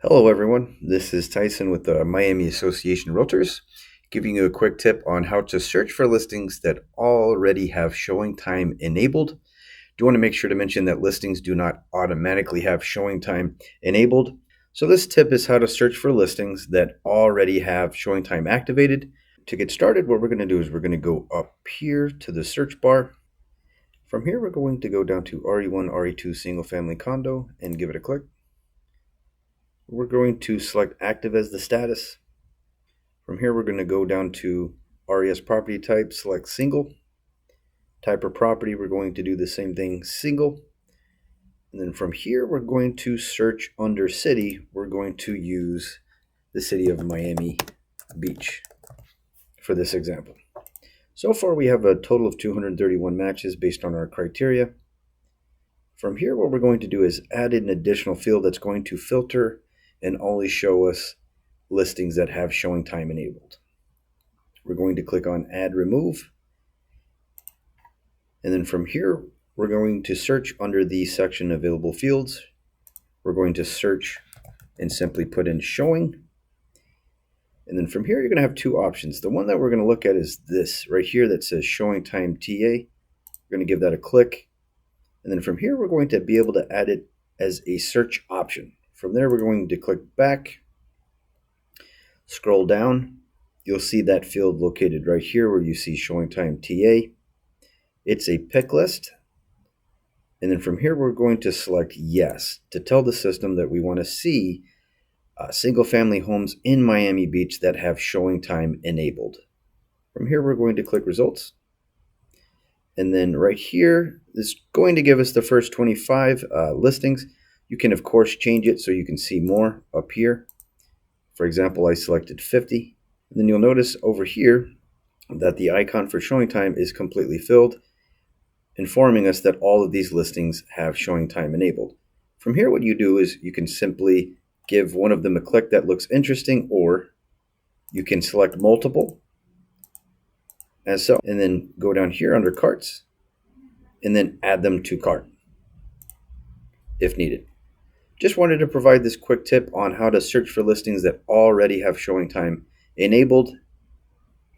Hello everyone, this is Tyson with the Miami Association Realtors, giving you a quick tip on how to search for listings that already have showing time enabled. Do want to make sure to mention that listings do not automatically have showing time enabled. So this tip is how to search for listings that already have showing time activated. To get started, what we're going to do is we're going to go up here to the search bar. From here, we're going to go down to RE1, RE2 single family condo and give it a click. We're going to select active as the status. From here, we're going to go down to RES property type, select single. Type of property, we're going to do the same thing, single. And then from here, we're going to search under city. We're going to use the city of Miami Beach for this example. So far, we have a total of 231 matches based on our criteria. From here, what we're going to do is add an additional field that's going to filter and only show us listings that have showing time enabled. We're going to click on Add Remove. And then from here, we're going to search under the section Available Fields. We're going to search and simply put in Showing. And then from here, you're going to have two options. The one that we're going to look at is this right here that says Showing Time TA. We're going to give that a click. And then from here, we're going to be able to add it as a search option. From there, we're going to click back, scroll down. You'll see that field located right here where you see Showing Time TA. It's a pick list. And then from here, we're going to select yes to tell the system that we want to see single family homes in Miami Beach that have showing time enabled. From here, we're going to click results. And then right here is going to give us the first 25 listings. You can, of course, change it so you can see more up here. For example, I selected 50. And then you'll notice over here that the icon for showing time is completely filled, informing us that all of these listings have showing time enabled. From here, what you do is you can simply give one of them a click that looks interesting, or you can select multiple as so, and then go down here under carts and then add them to cart if needed. Just wanted to provide this quick tip on how to search for listings that already have showing time enabled.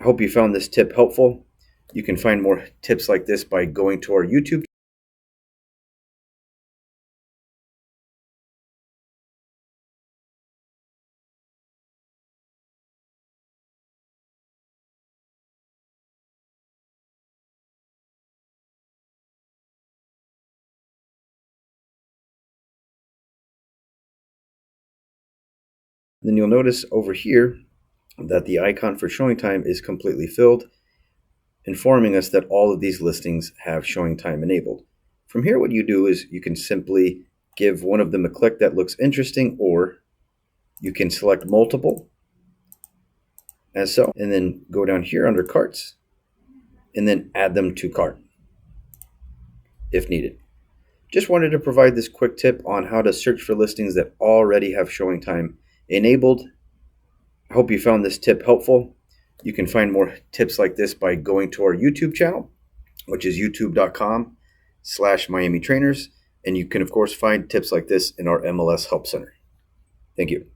I hope you found this tip helpful. You can find more tips like this by going to our YouTube. Then you'll notice over here that the icon for showing time is completely filled, informing us that all of these listings have showing time enabled. From here, what you do is you can simply give one of them a click that looks interesting, or you can select multiple as so, and then go down here under carts and then add them to cart if needed. Just wanted to provide this quick tip on how to search for listings that already have showing time enabled. I hope you found this tip helpful. You can find more tips like this by going to our YouTube channel, which is youtube.com/miamitrainers. And you can, of course, find tips like this in our MLS Help Center. Thank you.